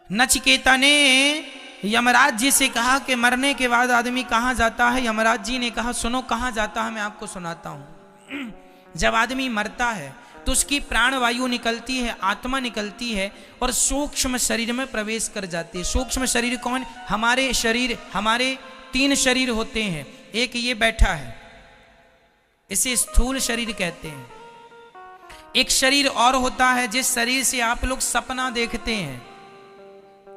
नचिकेता ने यमराज जी से कहा कि मरने के बाद आदमी कहाँ जाता है। यमराज जी ने कहा सुनो कहाँ जाता है, मैं आपको सुनाता हूँ। जब आदमी मरता है तो उसकी प्राणवायु निकलती है, आत्मा निकलती है और सूक्ष्म शरीर में प्रवेश कर जाती है। सूक्ष्म शरीर कौन? हमारे शरीर, हमारे 3 शरीर होते हैं। एक ये बैठा है, इसे स्थूल शरीर कहते हैं। एक शरीर और होता है जिस शरीर से आप लोग सपना देखते हैं।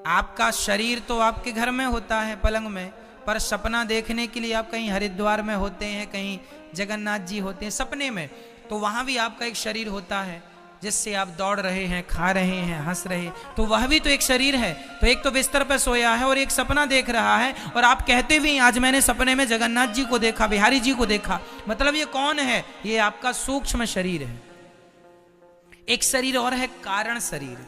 आपका शरीर तो आपके घर में होता है पलंग में, पर सपना देखने के लिए आप कहीं हरिद्वार में होते हैं, कहीं जगन्नाथ जी होते हैं सपने में, तो वहां भी आपका एक शरीर होता है जिससे आप दौड़ रहे हैं, खा रहे हैं, हंस रहे हैं, तो वह भी तो एक शरीर है। तो एक तो बिस्तर पर सोया है और एक सपना देख रहा है, और आप कहते भी आज मैंने सपने में जगन्नाथ जी को देखा, बिहारी जी को देखा। मतलब ये कौन है? ये आपका सूक्ष्म शरीर है। एक शरीर और है कारण शरीर।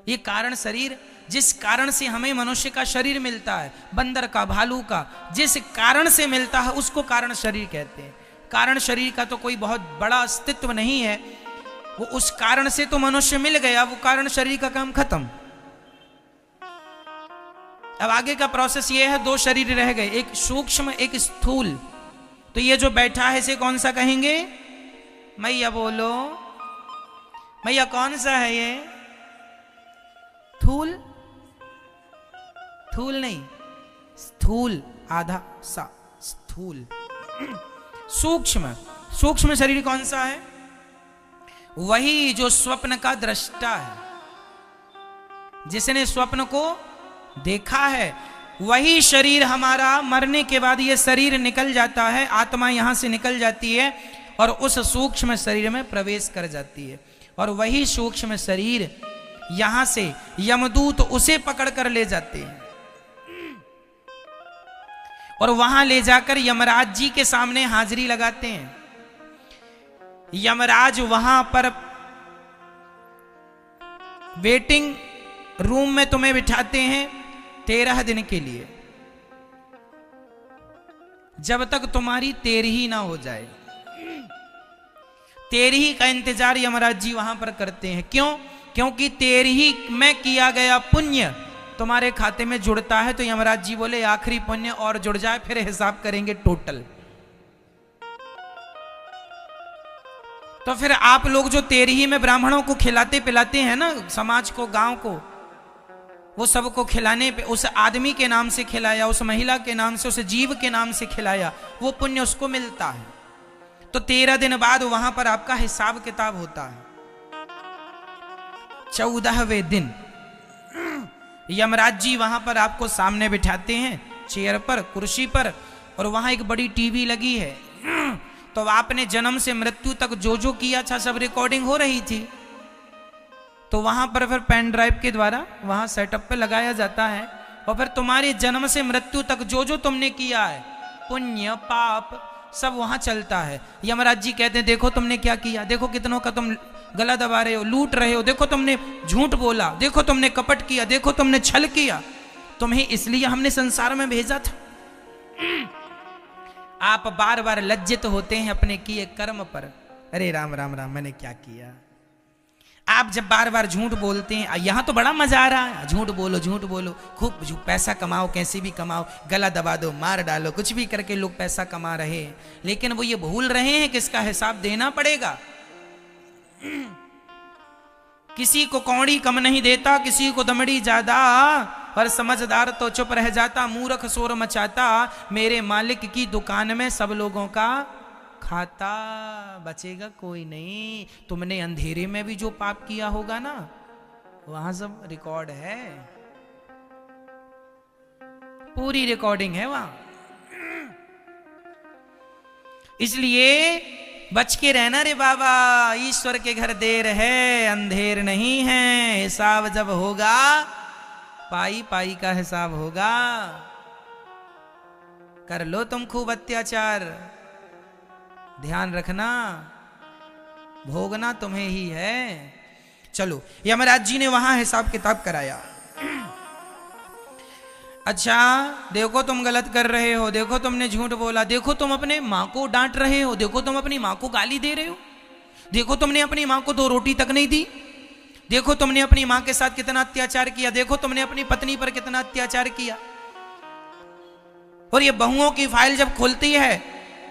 ये कारण शरीर जिस कारण से हमें मनुष्य का शरीर मिलता है, बंदर का, भालू का, जिस कारण से मिलता है उसको कारण शरीर कहते हैं। कारण शरीर का तो कोई बहुत बड़ा अस्तित्व नहीं है, वो उस कारण से तो मनुष्य मिल गया, वो कारण शरीर का काम खत्म। अब आगे का प्रोसेस ये है, 2 शरीर रह गए, एक सूक्ष्म एक स्थूल। तो ये जो बैठा है इसे कौन सा कहेंगे? मैया बोलो मैया, कौन सा है ये? थूल? थूल नहीं, स्थूल, आधा सा, स्थूल। सूक्ष्म, सूक्ष्म शरीर कौन सा है? वही जो स्वप्न का दृष्टा है, जिसने स्वप्न को देखा है। वही शरीर हमारा मरने के बाद ये शरीर निकल जाता है, आत्मा यहां से निकल जाती है और उस सूक्ष्म शरीर में प्रवेश कर जाती है। और वही सूक्ष्म शरीर यहां से यमदूत उसे पकड़ कर ले जाते हैं और वहां ले जाकर यमराज जी के सामने हाजिरी लगाते हैं। यमराज वहां पर वेटिंग रूम में तुम्हें बिठाते हैं 13 दिन के लिए, जब तक तुम्हारी 13वीं ना हो जाए। 13वीं का इंतजार यमराज जी वहां पर करते हैं। क्यों? क्योंकि 13वीं में किया गया पुण्य तुम्हारे खाते में जुड़ता है। तो यमराज जी बोले आखिरी पुण्य और जुड़ जाए, फिर हिसाब करेंगे टोटल। तो फिर आप लोग जो 13वीं में ब्राह्मणों को खिलाते पिलाते हैं ना, समाज को, गांव को, वो सबको खिलाने पे उस आदमी के नाम से खिलाया, उस महिला के नाम से, उस जीव के नाम से खिलाया, वो पुण्य उसको मिलता है। तो 13 दिन बाद वहां पर आपका हिसाब किताब होता है। 14वें दिन यमराज जी वहां पर आपको सामने बिठाते हैं चेयर पर, कुर्सी पर, और वहां एक बड़ी टीवी लगी है। तो आपने जन्म से मृत्यु तक जो जो किया था सब रिकॉर्डिंग हो रही थी। तो वहां पर फिर पेन ड्राइव के द्वारा वहां सेटअप पे लगाया जाता है और फिर तुम्हारे जन्म से मृत्यु तक जो जो तुमने किया है, पुण्य पाप, सब वहां चलता है। यमराज जी कहते हैं देखो तुमने क्या किया, देखो कितनों का तुम गला दबा रहे हो, लूट रहे हो, देखो तुमने झूठ बोला, देखो तुमने कपट किया, देखो तुमने छल किया, तुम्हें इसलिए हमने संसार में भेजा था। आप बार बार लज्जित होते हैं अपने किए कर्म पर। अरे राम राम राम, मैंने क्या किया। आप जब बार बार झूठ बोलते हैं, यहां तो बड़ा मजा आ रहा है, झूठ बोलो झूठ बोलो, खूब पैसा कमाओ, कैसे भी कमाओ, गला दबा दो, मार डालो, कुछ भी करके लोग पैसा कमा रहे हैं। लेकिन वो ये भूल रहे हैं कि इसका हिसाब देना पड़ेगा। किसी को कौड़ी कम नहीं देता, किसी को दमड़ी ज्यादा, पर समझदार तो चुप रह जाता, मूर्ख शोर मचाता, मेरे मालिक की दुकान में सब लोगों का खाता, बचेगा कोई नहीं। तुमने अंधेरे में भी जो पाप किया होगा ना, वहां सब रिकॉर्ड है, पूरी रिकॉर्डिंग है वहां। इसलिए बच के रहना रे बाबा, ईश्वर के घर देर है अंधेर नहीं है। हिसाब जब होगा पाई पाई का हिसाब होगा। कर लो तुम खूब अत्याचार, ध्यान रखना भोगना तुम्हें ही है। चलो, यमराज जी ने वहां हिसाब किताब कराया। अच्छा देखो तुम गलत कर रहे हो, देखो तुमने झूठ बोला, देखो तुम अपने माँ को डांट रहे हो, देखो तुम अपनी माँ को गाली दे रहे हो, देखो तुमने अपनी माँ को 2 रोटी तक नहीं दी, देखो तुमने अपनी मां के साथ कितना अत्याचार किया, देखो तुमने अपनी पत्नी पर कितना अत्याचार किया। और ये बहुओं की फाइल जब खुलती है,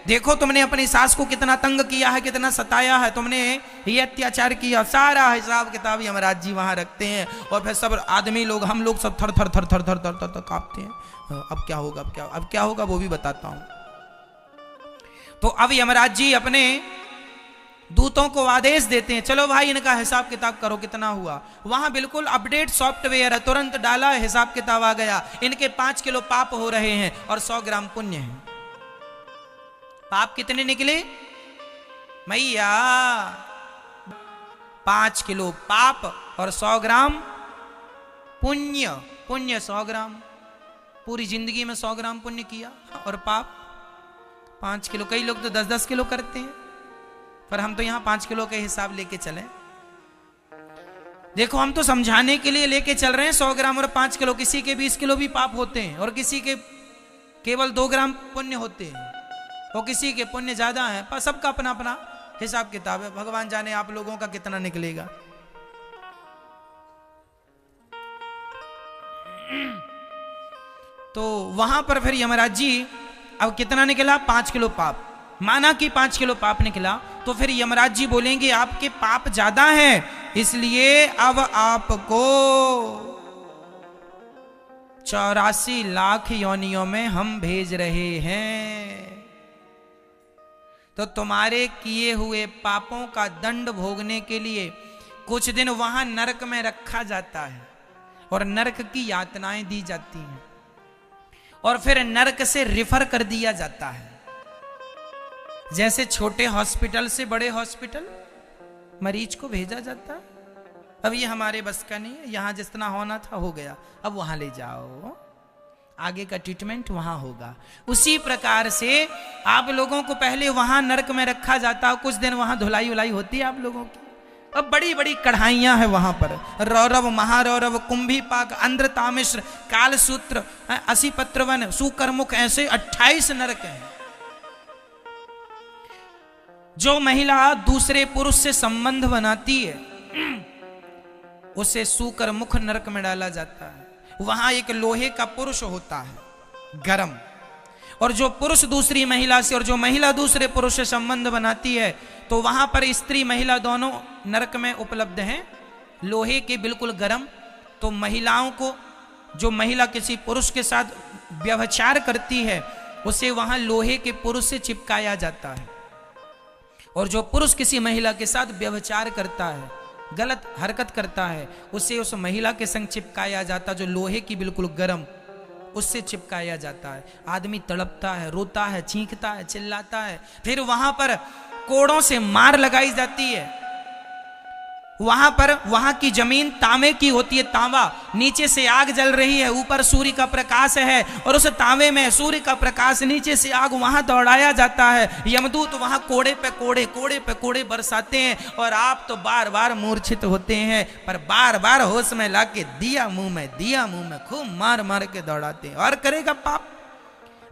देखो तुमने अपनी सास को कितना तंग किया है, कितना सताया है, तुमने ये अत्याचार किया। सारा हिसाब किताब यमराज जी वहां रखते हैं। और फिर सब आदमी लोग, हम लोग सब थर थर थर थर थर थर थर कांपते हैं। अब क्या होगा, अब क्या होगा वो भी बताता हूं। तो अब यमराज जी अपने दूतों को आदेश देते हैं, चलो भाई इनका हिसाब किताब करो कितना हुआ। वहां बिल्कुल अपडेट सॉफ्टवेयर है, तुरंत डाला, हिसाब किताब आ गया। इनके 5 किलो पाप हो रहे हैं और 100 ग्राम पुण्य है। पाप कितने निकले मैया? 5 किलो पाप और 100 ग्राम पुण्य। पुण्य 100 ग्राम, पूरी जिंदगी में 100 ग्राम पुण्य किया, और पाप 5 किलो। कई लोग तो 10-10 किलो करते हैं, पर हम तो यहां 5 किलो के हिसाब लेके चले। देखो हम तो समझाने के लिए लेके चल रहे हैं 100 ग्राम और 5 किलो। किसी के 20 किलो भी पाप होते हैं और किसी के केवल 2 ग्राम पुण्य होते हैं, और किसी के पुण्य ज्यादा है। पर सबका अपना अपना हिसाब किताब है। भगवान जाने आप लोगों का कितना निकलेगा। तो वहां पर फिर यमराज जी, अब कितना निकला? 5 किलो पाप। माना कि 5 किलो पाप निकला, तो फिर यमराज जी बोलेंगे आपके पाप ज्यादा हैं, इसलिए अब आपको 84 लाख योनियों में हम भेज रहे हैं। तो तुम्हारे किए हुए पापों का दंड भोगने के लिए कुछ दिन वहां नरक में रखा जाता है, और नरक की यातनाएं दी जाती हैं, और फिर नरक से रिफर कर दिया जाता है। जैसे छोटे हॉस्पिटल से बड़े हॉस्पिटल मरीज को भेजा जाता है। अब ये हमारे बस का नहीं है, यहां जितना होना था हो गया, अब वहां ले जाओ, आगे का ट्रीटमेंट वहां होगा। उसी प्रकार से आप लोगों को पहले वहां नरक में रखा जाता है, कुछ दिन वहां धुलाई उलाई होती है आप लोगों की। अब बड़ी बड़ी कढ़ाइयां हैं वहां पर, रौरव, महारौरव, कुंभीपाक, अंध्र, तामिश्र, कालसूत्र, असीपत्रवन, सुकरमुख, ऐसे 28 नरक हैं। जो महिला दूसरे पुरुष से संबंध बनाती है उसे सूकर मुख नरक में डाला जाता है। वहां एक लोहे का पुरुष होता है गरम, और जो पुरुष दूसरी महिला से और जो महिला दूसरे पुरुष से संबंध बनाती है, तो वहां पर स्त्री महिला दोनों नरक में उपलब्ध हैं, लोहे के बिल्कुल गरम। तो महिलाओं को, जो महिला किसी पुरुष के साथ व्यभिचार करती है, उसे वहां लोहे के पुरुष से चिपकाया जाता है, और जो पुरुष किसी महिला के साथ व्यभिचार करता है, गलत हरकत करता है, उसे उस महिला के संग चिपकाया जाता है, जो लोहे की बिल्कुल गरम, उससे चिपकाया जाता है। आदमी तड़पता है, रोता है, चीखता है, चिल्लाता है। फिर वहां पर कोड़ों से मार लगाई जाती है। वहां पर, वहां की जमीन तांबे की होती है, तांबा, नीचे से आग जल रही है, ऊपर सूर्य का प्रकाश है, और उस तांबे में सूर्य का प्रकाश, नीचे से आग, वहां दौड़ाया जाता है। यमदूत वहां कोड़े पे कोड़े, कोड़े पे कोड़े बरसाते हैं, और आप तो बार बार मूर्छित होते हैं, पर बार बार होश में लाके दिया मुंह में खूब मार मार के दौड़ाते हैं। और करेगा पाप,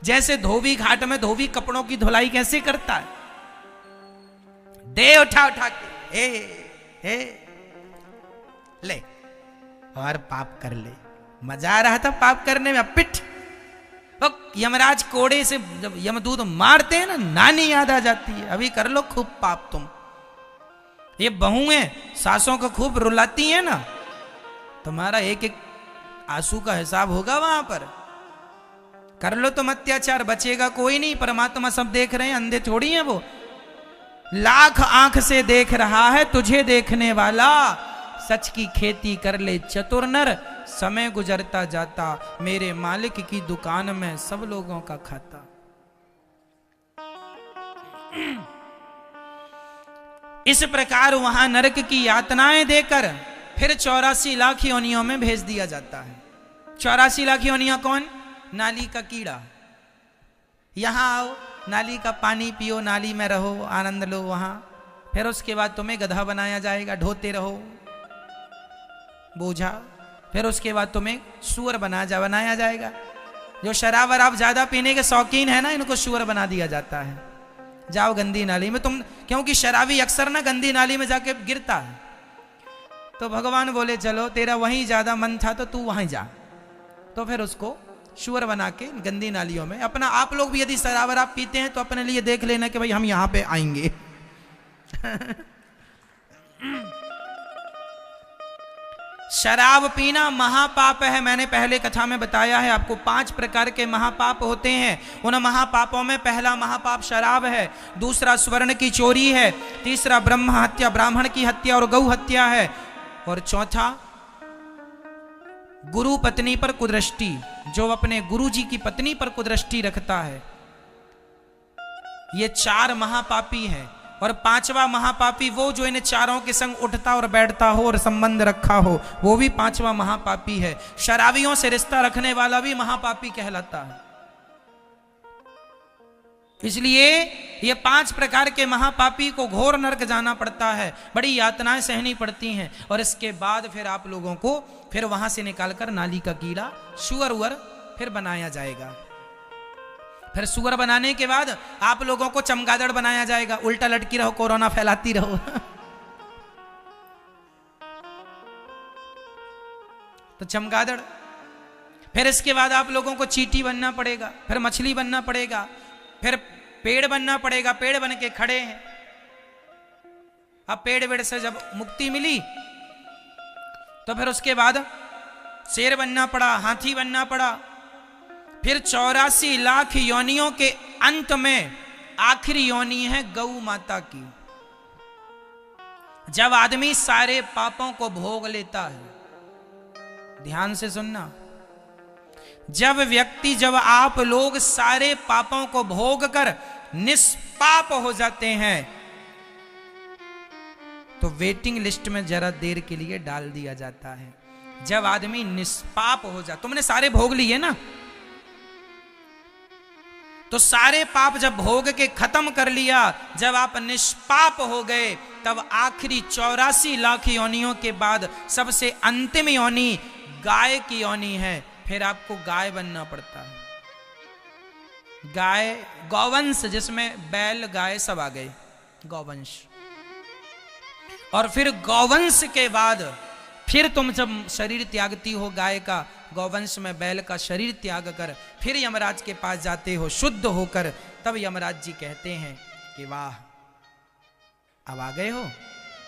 जैसे धोबी घाट में धोबी कपड़ों की धुलाई कैसे करता है, दे उठा उठा के ले और पाप कर ले। मजा आ रहा था पाप करने में। पिट, यमराज कोड़े से जब यमदूत मारते हैं ना, नानी याद आ जाती है, अभी कर लो खूब पाप तुम। ये बहुएं सासों को खूब रुलाती हैं ना, तुम्हारा एक एक आंसू का हिसाब होगा वहां पर। कर लो तुम अत्याचार, बचेगा कोई नहीं। परमात्मा सब देख रहे हैं, अंधे थोड़ी हैं वो। लाख आंख से देख रहा है तुझे देखने वाला, सच की खेती कर ले चतुर नर, समय गुजरता जाता मेरे मालिक की दुकान में सब लोगों का खाता। इस प्रकार वहां नरक की यातनाएं देकर फिर 84 लाख योनियों में भेज दिया जाता है। 84 लाख योनियां कौन? नाली का कीड़ा। यहां आओ, नाली का पानी पियो, नाली में रहो, आनंद लो वहां। फिर उसके बाद तुम्हें गधा बनाया जाएगा, ढोते रहो बोझा। फिर उसके बाद तुम्हें सुअर बनाया जाएगा। जो शराब वराब ज्यादा पीने के शौकीन है ना, इनको सुअर बना दिया जाता है। जाओ गंदी नाली में तुम, क्योंकि शराबी अक्सर ना गंदी नाली में जाके गिरता है। तो भगवान बोले चलो तेरा वहीं ज्यादा मन था तो तू वहीं जा। तो फिर उसको शुअर बना के गंदी नालियों में अपना, आप लोग भी यदि शराब वराब पीते हैं तो अपने लिए देख लेना कि भाई हम यहां पे आएंगे। शराब पीना महापाप है। मैंने पहले कथा में बताया है आपको 5 प्रकार के महापाप होते हैं। उन महापापों में पहला महापाप शराब है, दूसरा स्वर्ण की चोरी है, तीसरा ब्रह्म हत्या ब्राह्मण की हत्या और गौ हत्या है, और चौथा गुरु पत्नी पर कुदृष्टि, जो अपने गुरु जी की पत्नी पर कुदृष्टि रखता है। ये 4 महापापी हैं। और 5वां महापापी वो जो इन चारों के संग उठता और बैठता हो और संबंध रखा हो, वो भी 5वां महापापी है। शराबियों से रिश्ता रखने वाला भी महापापी कहलाता है। इसलिए ये 5 प्रकार के महापापी को घोर नरक जाना पड़ता है, बड़ी यातनाएं सहनी पड़ती हैं। और इसके बाद फिर आप लोगों को फिर वहां से निकालकर नाली का कीड़ा सुअर उअर फिर बनाया जाएगा। फिर सुअर बनाने के बाद आप लोगों को चमगादड़ बनाया जाएगा, उल्टा लटकी रहो, कोरोना फैलाती रहो। तो चमगादड़, फिर इसके बाद आप लोगों को चींटी बनना पड़ेगा, फिर मछली बनना पड़ेगा, फिर पेड़ बनना पड़ेगा। पेड़ बन के खड़े हैं। अब पेड़ वेड़ से जब मुक्ति मिली तो फिर उसके बाद शेर बनना पड़ा, हाथी बनना पड़ा। फिर 84 लाख योनियों के अंत में आखिरी योनि है गौ माता की। जब आदमी सारे पापों को भोग लेता है, ध्यान से सुनना, जब आप लोग सारे पापों को भोग कर निष्पाप हो जाते हैं तो वेटिंग लिस्ट में जरा देर के लिए डाल दिया जाता है। जब आदमी निष्पाप हो जाता, तुमने सारे भोग लिए ना, तो सारे पाप जब भोग के खत्म कर लिया, जब आप निष्पाप हो गए, तब आखिरी 84 लाख योनियों के बाद सबसे अंतिम योनि गाय की योनि है। फिर आपको गाय बनना पड़ता है। गाय, गौवंश, जिसमें बैल गाय सब आ गए, गौवंश। और फिर गौवंश के बाद फिर तुम जब शरीर त्यागती हो गाय का, गौवंश में बैल का शरीर त्याग कर फिर यमराज के पास जाते हो शुद्ध होकर, तब यमराज जी कहते हैं कि वाह, अब आ गए हो,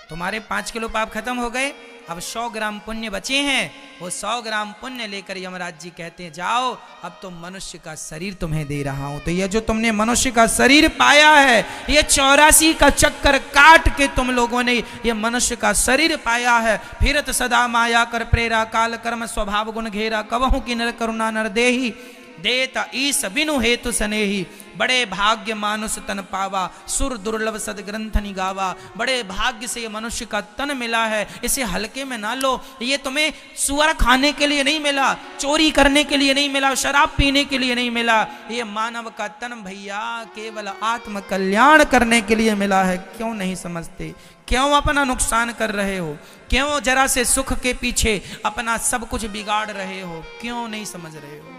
तुम्हारे 5 किलो पाप खत्म हो गए, अब 100 ग्राम पुण्य बचे हैं। वो 100 ग्राम पुण्य लेकर यमराज जी कहते हैं जाओ, अब तो मनुष्य का शरीर तुम्हें दे रहा हूं। तो ये जो तुमने मनुष्य का शरीर पाया है, ये 84 का चक्कर काट के तुम लोगों ने ये मनुष्य का शरीर पाया है। फिरत सदा माया कर प्रेरा, काल कर्म स्वभाव गुण घेरा, कवहु की नर करुणा नर देही, देता ईस बिनु हेतु सनेही, बड़े भाग्य मानुष तन पावा, सुर दुर्लभ सद ग्रंथ निगावा। बड़े भाग्य से ये मनुष्य का तन मिला है, इसे हल्के में ना लो। ये तुम्हें सुअर खाने के लिए नहीं मिला, चोरी करने के लिए नहीं मिला, शराब पीने के लिए नहीं मिला। ये मानव का तन भैया केवल आत्म कल्याण करने के लिए मिला है। क्यों नहीं समझते? क्यों अपना नुकसान कर रहे हो? क्यों जरा से सुख के पीछे अपना सब कुछ बिगाड़ रहे हो? क्यों नहीं समझ रहे हो?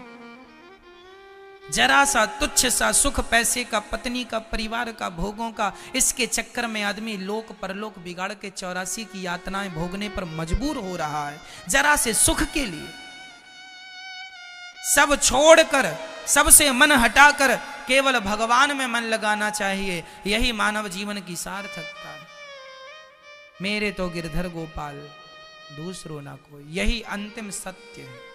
जरा सा तुच्छ सा सुख, पैसे का, पत्नी का, परिवार का, भोगों का, इसके चक्कर में आदमी लोक परलोक बिगाड़ के 84 की यातनाएं भोगने पर मजबूर हो रहा है। जरा से सुख के लिए सब छोड़कर, सबसे मन हटाकर केवल भगवान में मन लगाना चाहिए। यही मानव जीवन की सार्थकता है। मेरे तो गिरधर गोपाल दूसरो ना कोई, यही अंतिम सत्य है।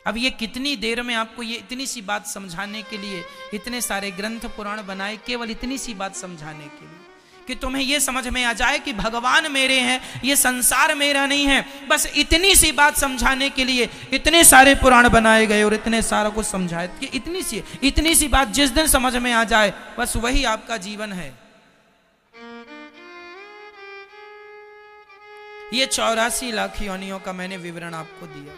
अब ये कितनी देर में आपको ये इतनी सी बात समझाने के लिए इतने सारे ग्रंथ पुराण बनाए, केवल इतनी सी बात समझाने के लिए कि तुम्हें ये समझ में आ जाए कि भगवान मेरे हैं, ये संसार मेरा नहीं है। बस इतनी सी बात समझाने के लिए इतने सारे पुराण बनाए गए और इतने सारा कुछ समझाए कि इतनी सी बात जिस दिन समझ में आ जाए, बस वही आपका जीवन है। ये 84 लाख योनियों का मैंने विवरण आपको दिया।